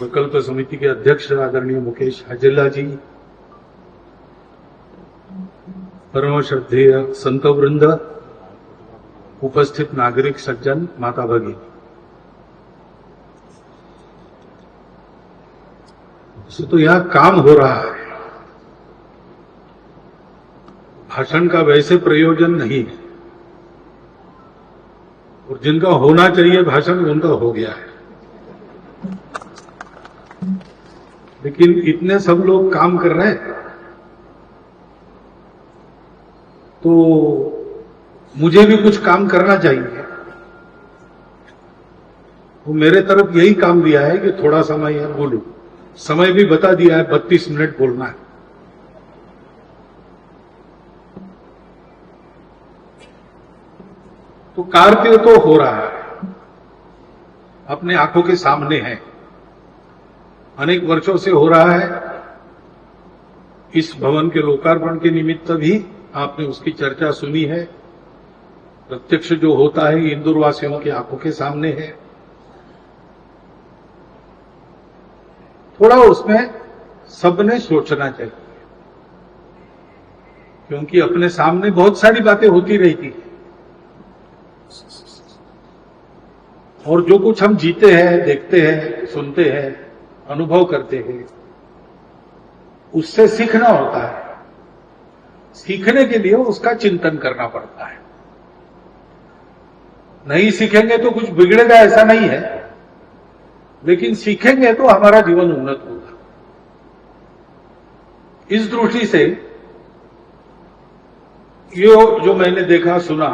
प्रकल्प समिति के अध्यक्ष आदरणीय मुकेश हाजेला जी, परम श्रद्धेय संत वृंद, उपस्थित नागरिक सज्जन, माता भगिनी, तो यहां काम हो रहा है। भाषण का वैसे प्रयोजन नहीं है, और जिनका होना चाहिए भाषण उनका हो गया है, लेकिन इतने सब लोग काम कर रहे हैं तो मुझे भी कुछ काम करना चाहिए। वो मेरे तरफ यही काम दिया है कि थोड़ा समय यहां बोलूं। समय भी बता दिया है, 32 मिनट बोलना है। तो कार्य तो हो रहा है, अपने आंखों के सामने है, अनेक वर्षों से हो रहा है। इस भवन के लोकार्पण के निमित्त भी आपने उसकी चर्चा सुनी है। प्रत्यक्ष जो होता है इंदौर वासियों की आंखों के सामने है। थोड़ा उसमें सबने सोचना चाहिए, क्योंकि अपने सामने बहुत सारी बातें होती रहती है, और जो कुछ हम जीते हैं, देखते हैं, सुनते हैं, अनुभव करते हैं, उससे सीखना होता है। सीखने के लिए उसका चिंतन करना पड़ता है। नहीं सीखेंगे तो कुछ बिगड़ेगा ऐसा नहीं है, लेकिन सीखेंगे तो हमारा जीवन उन्नत होगा। इस दृष्टि से ये जो मैंने देखा सुना,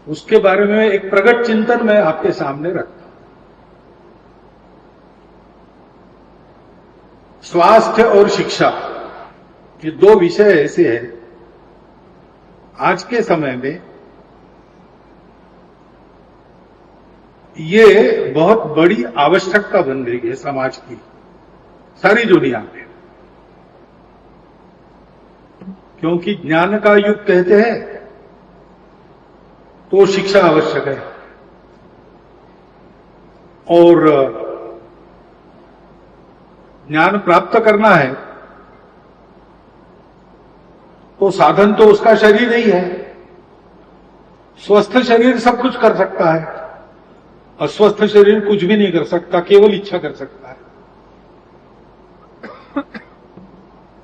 उसके बारे में एक प्रगट चिंतन मैं आपके सामने रखता हूं। स्वास्थ्य और शिक्षा, ये दो विषय ऐसे हैं आज के समय में, ये बहुत बड़ी आवश्यकता बन गई है समाज की, सारी दुनिया में। क्योंकि ज्ञान का युग कहते हैं तो शिक्षा आवश्यक है, और ज्ञान प्राप्त करना है तो साधन तो उसका शरीर ही है। स्वस्थ शरीर सब कुछ कर सकता है, अस्वस्थ शरीर कुछ भी नहीं कर सकता, केवल इच्छा कर सकता है।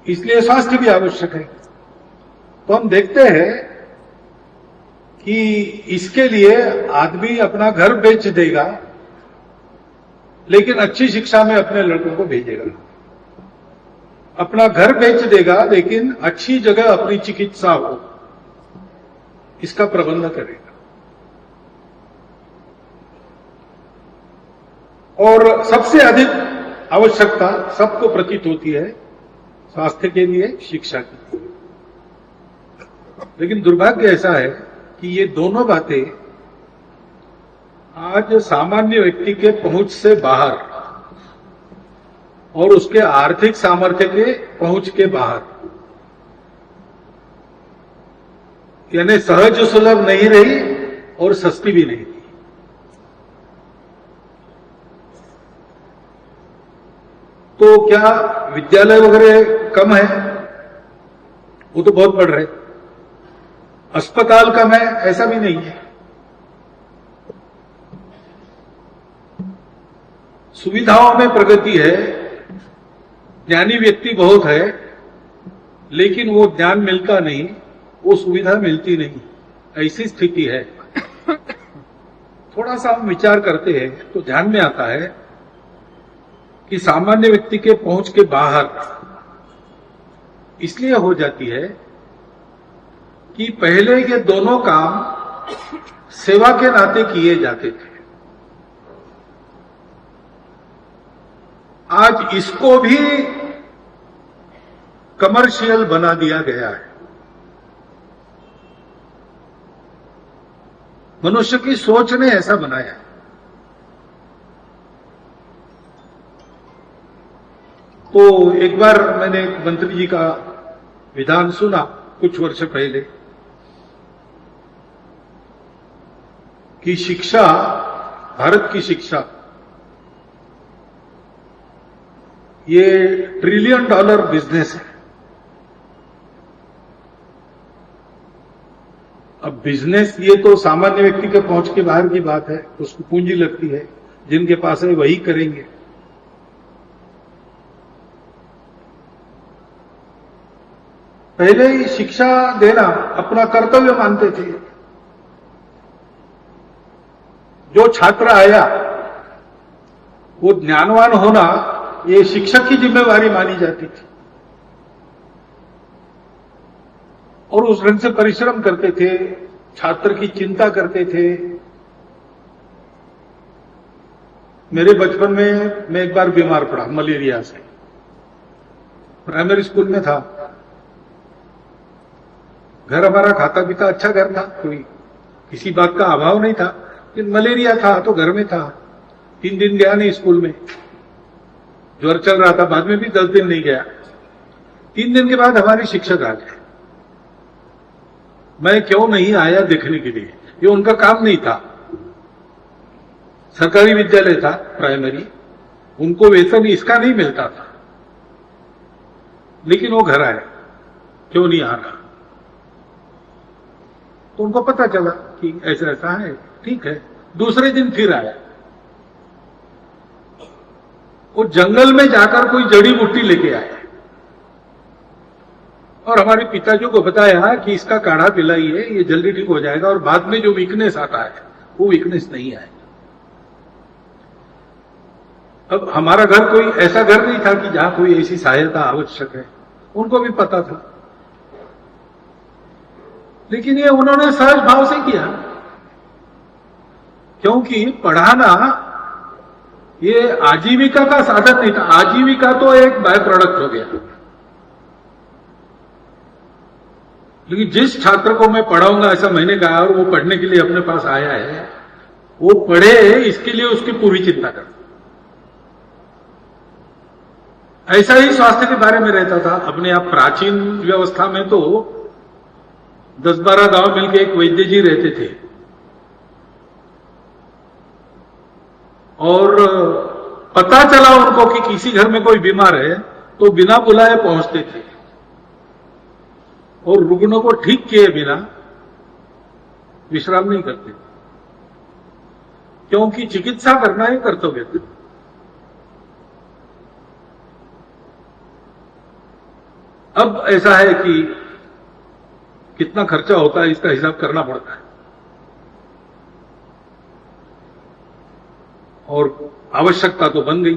इसलिए स्वास्थ्य भी आवश्यक है। तो हम देखते हैं कि इसके लिए आदमी अपना घर बेच देगा, लेकिन अच्छी शिक्षा में अपने लड़कों को भेजेगा। अपना घर बेच देगा, लेकिन अच्छी जगह अपनी चिकित्सा हो, इसका प्रबंध करेगा। और सबसे अधिक आवश्यकता सबको प्रतीत होती है स्वास्थ्य के लिए, शिक्षा की। लेकिन दुर्भाग्य ऐसा है कि ये दोनों बातें आज सामान्य व्यक्ति के पहुंच से बाहर और उसके आर्थिक सामर्थ्य के पहुंच के बाहर, यानी सहज सुलभ नहीं रही और सस्ती भी नहीं थी। तो क्या विद्यालय वगैरह कम है? वो तो बहुत बढ़ रहे। अस्पताल कम है? ऐसा भी नहीं है। सुविधाओं में प्रगति है, ज्ञानी व्यक्ति बहुत है, लेकिन वो ज्ञान मिलता नहीं, वो सुविधा मिलती नहीं, ऐसी स्थिति है। थोड़ा सा हम विचार करते हैं तो ध्यान में आता है कि सामान्य व्यक्ति के पहुंच के बाहर इसलिए हो जाती है कि पहले ये दोनों काम सेवा के नाते किए जाते थे। आज इसको भी कमर्शियल बना दिया गया है। मनुष्य की सोच ने ऐसा बनाया है। तो एक बार मैंने एक मंत्री जी का विधान सुना कुछ वर्ष पहले कि शिक्षा, भारत की शिक्षा ये $1 ट्रिलियन बिजनेस है। अब बिजनेस ये तो सामान्य व्यक्ति के पहुंच के बाहर की बात है, उसको पूंजी लगती है, जिनके पास है वही करेंगे। पहले ही शिक्षा देना अपना कर्तव्य मानते थे। जो छात्र आया वो ज्ञानवान होना ये शिक्षक की जिम्मेवारी मानी जाती थी, और उस ढंग से परिश्रम करते थे, छात्र की चिंता करते थे। मेरे बचपन में मैं एक बार बीमार पड़ा मलेरिया से, प्राइमरी स्कूल में था। घर हमारा खाता पीता अच्छा घर था, कोई किसी बात का अभाव नहीं था, लेकिन मलेरिया था तो घर में था। 3 दिन गया नहीं स्कूल में, ज्वर चल रहा था, बाद में भी 10 दिन नहीं गया। 3 दिन के बाद हमारे शिक्षक आ गए। मैं क्यों नहीं आया देखने के लिए, ये उनका काम नहीं था। सरकारी विद्यालय था प्राइमरी, उनको वेतन इसका नहीं मिलता था, लेकिन वो घर आए, क्यों नहीं आ रहा। तो उनको पता चला कि ऐसा ऐसा है, ठीक है। दूसरे दिन फिर आया। वो जंगल में जाकर कोई जड़ी बूटी लेके आया और हमारे पिताजी को बताया कि इसका काढ़ा पिलाइए, ये जल्दी ठीक हो जाएगा, और बाद में जो वीकनेस आता है वो वीकनेस नहीं आएगा। अब हमारा घर कोई ऐसा घर नहीं था कि जहां कोई ऐसी सहायता आवश्यक है, उनको भी पता था, लेकिन ये उन्होंने सहज भाव से किया, क्योंकि पढ़ाना ये आजीविका का साधन नहीं था। आजीविका तो एक बाय प्रोडक्ट हो गया, लेकिन जिस छात्र को मैं पढ़ाऊंगा ऐसा मैंने कहा और वो पढ़ने के लिए अपने पास आया है, वो पढ़े इसके लिए उसकी पूरी चिंता कर। ऐसा ही स्वास्थ्य के बारे में रहता था। अपने आप प्राचीन व्यवस्था में तो 10-12 गांव मिलकर एक वैद्य जी रहते थे, और पता चला उनको कि किसी घर में कोई बीमार है तो बिना बुलाए पहुंचते थे और रुग्णों को ठीक किए बिना विश्राम नहीं करते, क्योंकि चिकित्सा करना ही कर्तव्य था। अब ऐसा है कि कितना खर्चा होता है इसका हिसाब करना पड़ता है, और आवश्यकता तो बन गई।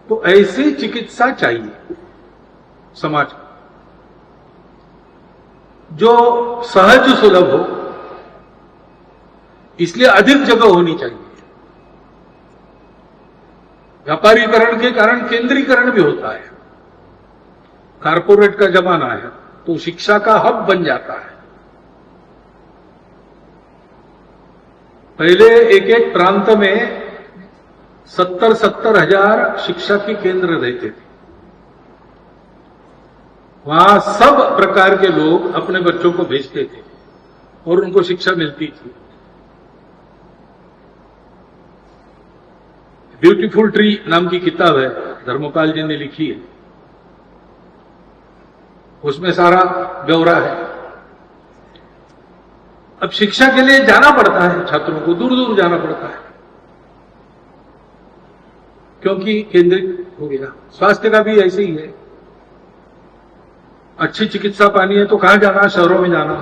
तो ऐसी चिकित्सा चाहिए समाज को, जो सहज सुलभ हो, इसलिए अधिक जगह होनी चाहिए। व्यापारीकरण के कारण केंद्रीकरण भी होता है। कारपोरेट का जमाना है तो शिक्षा का हब बन जाता है। पहले एक एक प्रांत में 70-70 हजार शिक्षा के केंद्र रहते थे। वहां सब प्रकार के लोग अपने बच्चों को भेजते थे और उनको शिक्षा मिलती थी। ब्यूटीफुल ट्री नाम की किताब है, धर्मपाल जी ने लिखी है, उसमें सारा ब्यौरा है। अब शिक्षा के लिए जाना पड़ता है, छात्रों को दूर दूर जाना पड़ता है, क्योंकि केंद्रित हो गया। स्वास्थ्य का भी ऐसे ही है। अच्छी चिकित्सा पानी है तो कहां जाना, शहरों में जाना।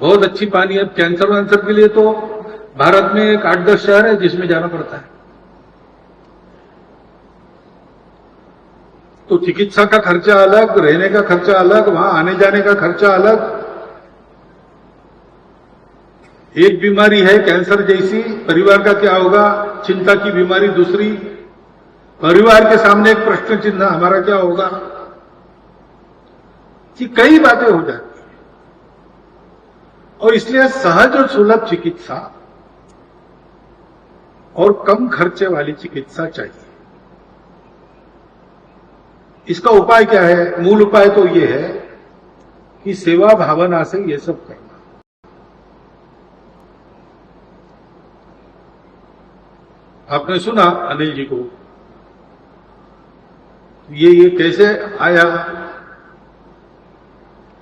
बहुत अच्छी पानी है, कैंसर वैंसर के लिए तो भारत में एक 8-10 शहर है जिसमें जाना पड़ता है। तो चिकित्सा का खर्चा अलग, रहने का खर्चा अलग, वहां आने जाने का खर्चा अलग। एक बीमारी है कैंसर जैसी, परिवार का क्या होगा, चिंता की बीमारी दूसरी, परिवार के सामने एक प्रश्न चिन्ह, हमारा क्या होगा। कि कई बातें हो जाती हैं, और इसलिए सहज और सुलभ चिकित्सा और कम खर्चे वाली चिकित्सा चाहिए। इसका उपाय क्या है? मूल उपाय तो यह है कि सेवा भावना से यह सब करना। आपने सुना अनिल जी को, ये कैसे आया?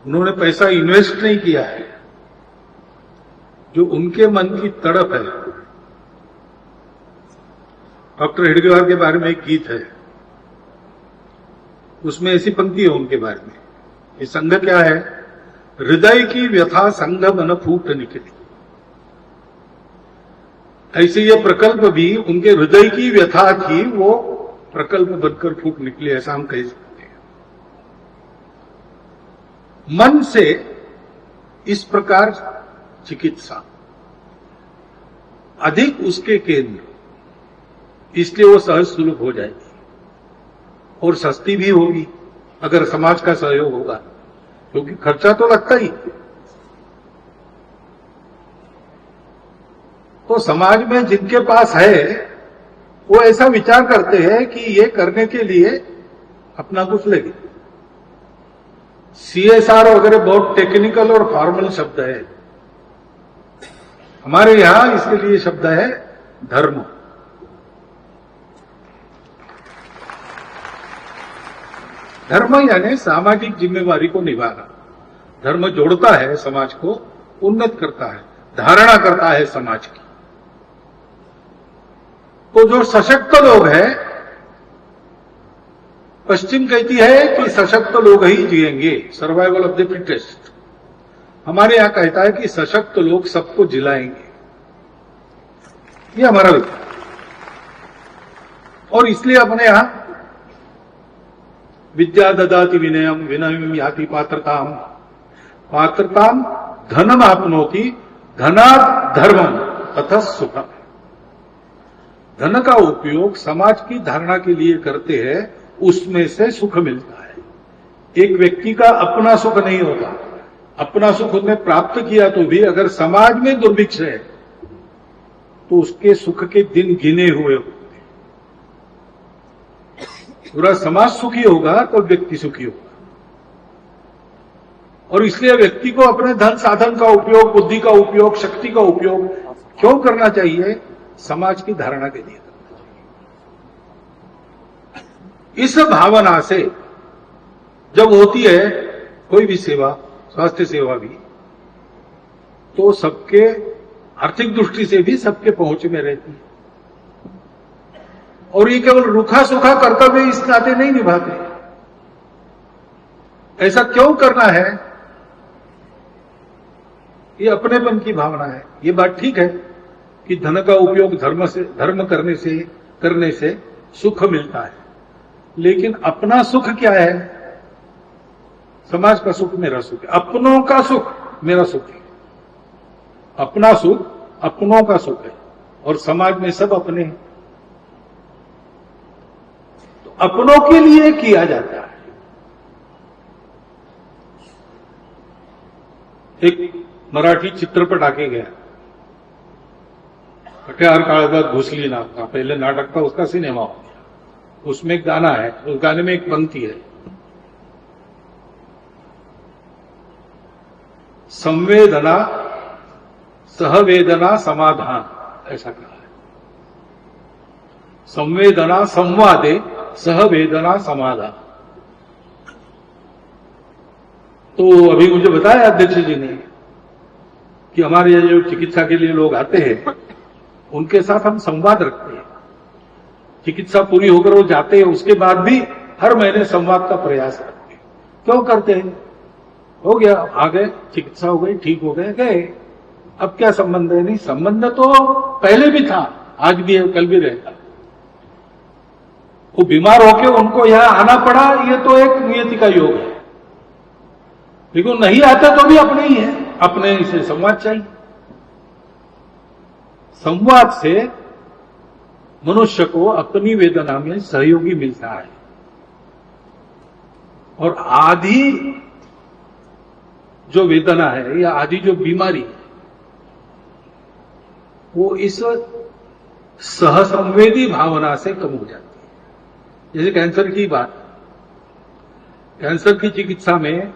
उन्होंने पैसा इन्वेस्ट नहीं किया है, जो उनके मन की तड़प है। डॉक्टर हेडगेवार के बारे में एक गीत है, उसमें ऐसी पंक्ति है उनके बारे में, ये संघ क्या है? हृदय की व्यथा संघ मन फूट निकली। ऐसे ये प्रकल्प भी उनके हृदय की व्यथा थी, वो प्रकल्प बनकर फूट निकले, ऐसा हम कह सकते हैं। मन से इस प्रकार चिकित्सा अधिक उसके केंद्र, इसलिए वो सहज सुलभ हो जाएगी और सस्ती भी होगी अगर समाज का सहयोग होगा, क्योंकि खर्चा तो लगता ही। तो समाज में जिनके पास है वो ऐसा विचार करते हैं कि ये करने के लिए अपना कुछ लेंगे। CSR वगैरह बहुत टेक्निकल और फॉर्मल शब्द है, हमारे यहां इसके लिए शब्द है धर्म। धर्म यानी सामाजिक जिम्मेवारी को निभाना। धर्म जोड़ता है, समाज को उन्नत करता है, धारणा करता है समाज की। तो जो सशक्त लोग हैं, पश्चिम कहती है कि सशक्त लोग ही जिएंगे, सर्वाइवल ऑफ द फिटेस्ट। हमारे यहां कहता है कि सशक्त लोग सबको जिलाएंगे, ये हमारा विचार। और इसलिए अपने यहां विद्या ददाति विनयम, विनयम याति पात्रताम, पात्रताम धनम आपनोति, धनात् धर्मम तथा सुखम। धन का उपयोग समाज की धारणा के लिए करते हैं, उसमें से सुख मिलता है। एक व्यक्ति का अपना सुख नहीं होता, अपना सुख उसने प्राप्त किया तो भी अगर समाज में दुर्भिक्ष है तो उसके सुख के दिन गिने हुए होते। पूरा समाज सुखी होगा तो व्यक्ति सुखी होगा। और इसलिए व्यक्ति को अपने धन साधन का उपयोग, बुद्धि का उपयोग, शक्ति का उपयोग क्यों करना चाहिए? समाज की धारणा के लिए करना चाहिए। इस भावना से जब होती है कोई भी सेवा, स्वास्थ्य सेवा भी, तो सबके आर्थिक दृष्टि से भी सबके पहुंच में रहती है। और ये केवल रूखा सूखा कर्तव्य इस नाते नहीं निभाते। ऐसा क्यों करना है? ये अपनेपन की भावना है। ये बात ठीक है कि धन का उपयोग धर्म करने से सुख मिलता है, लेकिन अपना सुख क्या है? समाज का सुख मेरा सुख है, अपनों का सुख मेरा सुख है। अपना सुख अपनों का सुख है और समाज में सब अपने हैं, तो अपनों के लिए किया जाता है। एक मराठी चित्रपट आके गया, कट्यार काळजात घुसली नाक का, पहले नाटक था, उसका सिनेमा हो गया। उसमें एक गाना है, उस गाने में एक पंक्ति है, संवेदना सहवेदना समाधान, ऐसा कहा है। संवेदना संवादे सहवेदना समाधान। तो अभी मुझे बताया अध्यक्ष जी ने कि हमारे यहाँ जो चिकित्सा के लिए लोग आते हैं उनके साथ हम संवाद रखते हैं। चिकित्सा पूरी होकर वो जाते हैं, उसके बाद भी हर महीने संवाद का प्रयास करते हैं। क्यों करते हैं? हो गया, आ गए, चिकित्सा हो गई, ठीक हो गए, गए, अब क्या संबंध है? नहीं, संबंध तो पहले भी था, आज भी है, कल भी रहेगा। वो बीमार होके उनको यहां आना पड़ा, ये तो एक नियति का योग है। लेकिन नहीं आते तो भी अपने ही है, अपने से संवाद चाहिए। संवाद से मनुष्य को अपनी वेदना में सहयोगी मिलता है। और आधी जो वेदना है या आधी जो बीमारी है वो इस सहसंवेदी भावना से कम हो जाती है। जैसे कैंसर की बात, कैंसर की चिकित्सा में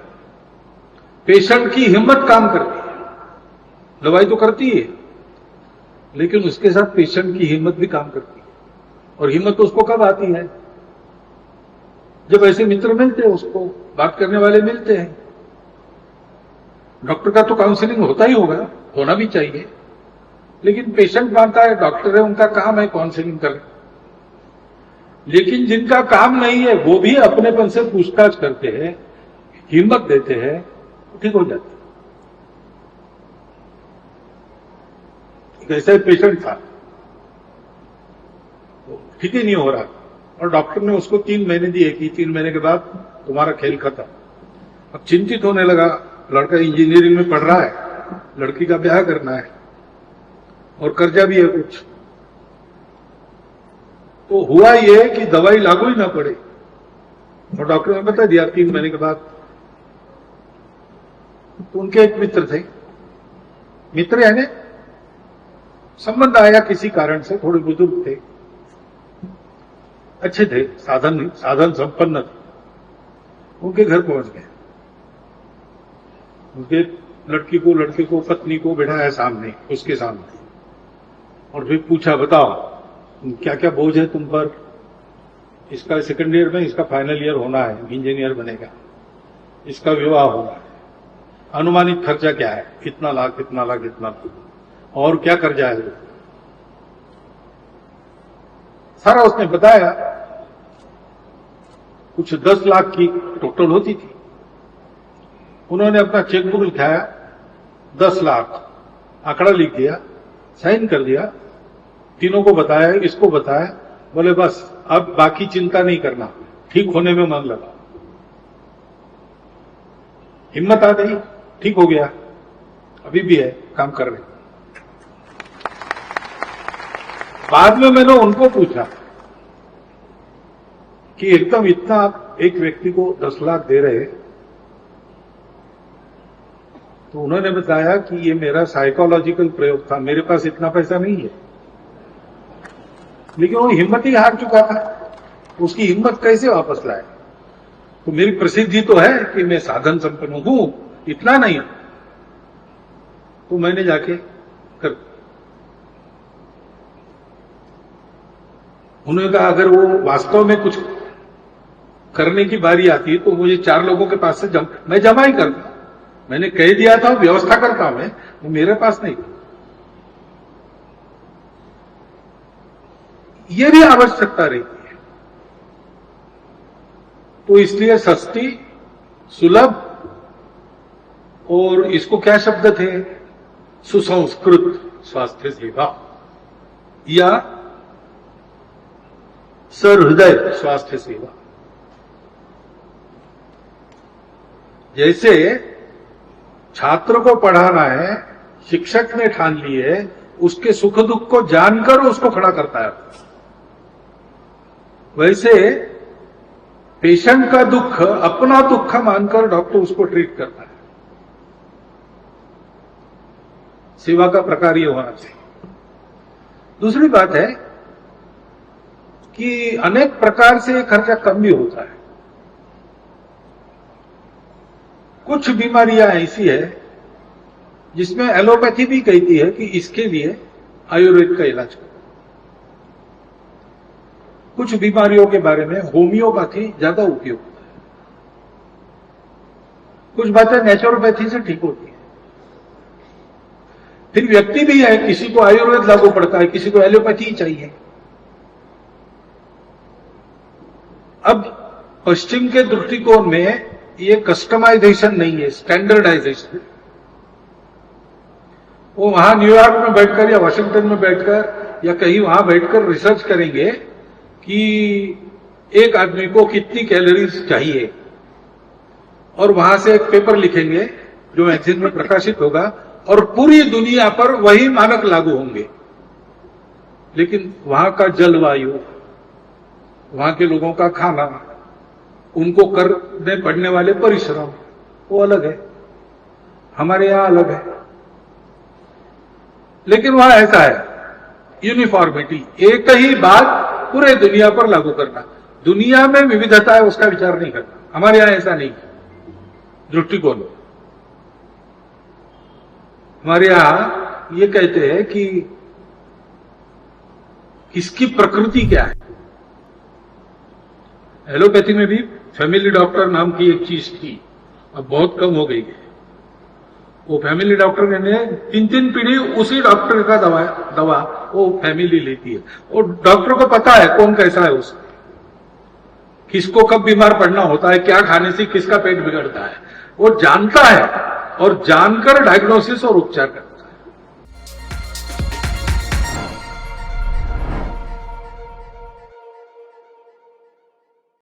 पेशेंट की हिम्मत काम करती है, दवाई तो करती है लेकिन उसके साथ पेशेंट की हिम्मत भी काम करती है। और हिम्मत तो उसको कब आती है? जब ऐसे मित्र मिलते हैं, उसको बात करने वाले मिलते हैं। डॉक्टर का तो काउंसलिंग होता ही होगा, होना भी चाहिए, लेकिन पेशेंट मानता है डॉक्टर है, उनका काम है काउंसलिंग करना। लेकिन जिनका काम नहीं है वो भी अपनेपन से पूछताछ करते हैं, हिम्मत देते हैं, ठीक हो जाते। ऐसा ही पेशेंट था, ठीक ही नहीं हो रहा, और डॉक्टर ने उसको 3 महीने दिए कि 3 महीने के बाद तुम्हारा खेल खत्म। अब चिंतित होने लगा, लड़का इंजीनियरिंग में पढ़ रहा है, लड़की का ब्याह करना है और कर्जा भी है कुछ। तो हुआ ये कि दवाई लागू ही ना पड़े, और डॉक्टर ने बता दिया 3 महीने के बाद। तो उनके एक मित्र थे, मित्र यानी संबंध आया किसी कारण से, थोड़े बुजुर्ग थे, अच्छे थे, साधन संपन्न थे, उनके घर पहुंच गए। उनके लड़के को पत्नी को बैठाया सामने, उसके सामने, और फिर पूछा, बताओ क्या क्या बोझ है तुम पर? इसका सेकंड ईयर में, इसका फाइनल ईयर होना है, इंजीनियर बनेगा, इसका विवाह होना है, अनुमानित खर्चा क्या है, इतना लाख इतना लाख इतना लाख, और क्या कर्जा है? सारा उसने बताया। कुछ 10 लाख की टोटल होती थी। उन्होंने अपना चेकबुक लिखाया, 10 लाख आंकड़ा लिख दिया, साइन कर दिया, तीनों को बताया, इसको बताया, बोले बस अब बाकी चिंता नहीं करना, ठीक होने में मन लगा। हिम्मत आ गई, ठीक हो गया, अभी भी है, काम कर रहे। बाद में मैंने उनको पूछा कि एकदम इतना आप एक व्यक्ति को 10 लाख दे रहे, तो उन्होंने बताया कि ये मेरा साइकोलॉजिकल प्रयोग था, मेरे पास इतना पैसा नहीं है। लेकिन वो हिम्मत ही हार चुका था, उसकी हिम्मत कैसे वापस लाए? तो मेरी प्रसिद्धि तो है कि मैं साधन संपन्न हूं, इतना नहीं। तो मैंने जाके कर, उन्होंने कहा अगर वो वास्तव में कुछ करने की बारी आती तो मुझे 4 लोगों के पास से मैं जमा ही करता। मैंने कह दिया था, व्यवस्था करता मैं, वो मेरे पास नहीं। ये भी आवश्यकता रहती है। तो इसलिए सस्ती, सुलभ, और इसको क्या शब्द थे, सुसंस्कृत स्वास्थ्य सेवा या सहृदय स्वास्थ्य सेवा। जैसे छात्र को पढ़ाना है, शिक्षक ने ठान ली है, उसके सुख दुख को जानकर उसको खड़ा करता है, वैसे पेशेंट का दुख अपना दुख मानकर डॉक्टर उसको ट्रीट करता है। सेवा का प्रकार ये होना चाहिए। दूसरी बात है कि अनेक प्रकार से खर्चा कम भी होता है। कुछ बीमारियां ऐसी है जिसमें एलोपैथी भी कहती है कि इसके लिए आयुर्वेद का इलाज करो। कुछ बीमारियों के बारे में होम्योपैथी ज्यादा उपयोग होता है। कुछ बातें नेचुरोपैथी से ठीक होती है। फिर व्यक्ति भी है, किसी को आयुर्वेद लागू पड़ता है, किसी को एलोपैथी ही चाहिए। अब पश्चिम के दृष्टिकोण में ये कस्टमाइजेशन नहीं है, स्टैंडर्डाइजेशन। वो वहां न्यूयॉर्क में बैठकर या वाशिंगटन में बैठकर या कहीं वहां बैठकर रिसर्च करेंगे कि एक आदमी को कितनी कैलोरीज चाहिए, और वहां से एक पेपर लिखेंगे जो मैगजीन में प्रकाशित होगा, और पूरी दुनिया पर वही मानक लागू होंगे। लेकिन वहां का जलवायु, वहां के लोगों का खाना, उनको करने पड़ने वाले परिश्रम, वो अलग है, हमारे यहां अलग है। लेकिन वहां ऐसा है, यूनिफॉर्मिटी, एक ही बात पूरे दुनिया पर लागू करना। दुनिया में विविधता है, उसका विचार नहीं करना। हमारे यहां ऐसा नहीं दृष्टिकोण। हमारे यहां ये कहते हैं कि किसकी प्रकृति क्या है। एलोपैथी में भी फैमिली डॉक्टर नाम की एक चीज थी, अब बहुत कम हो गई है। वो फैमिली डॉक्टर ने 3-3 पीढ़ी उसी डॉक्टर का दवा वो फैमिली लेती है। वो डॉक्टर को पता है कौन कैसा है, उसका किसको कब बीमार पड़ना होता है, क्या खाने से किसका पेट बिगड़ता है, वो जानता है और जानकर डायग्नोसिस और उपचार करता है।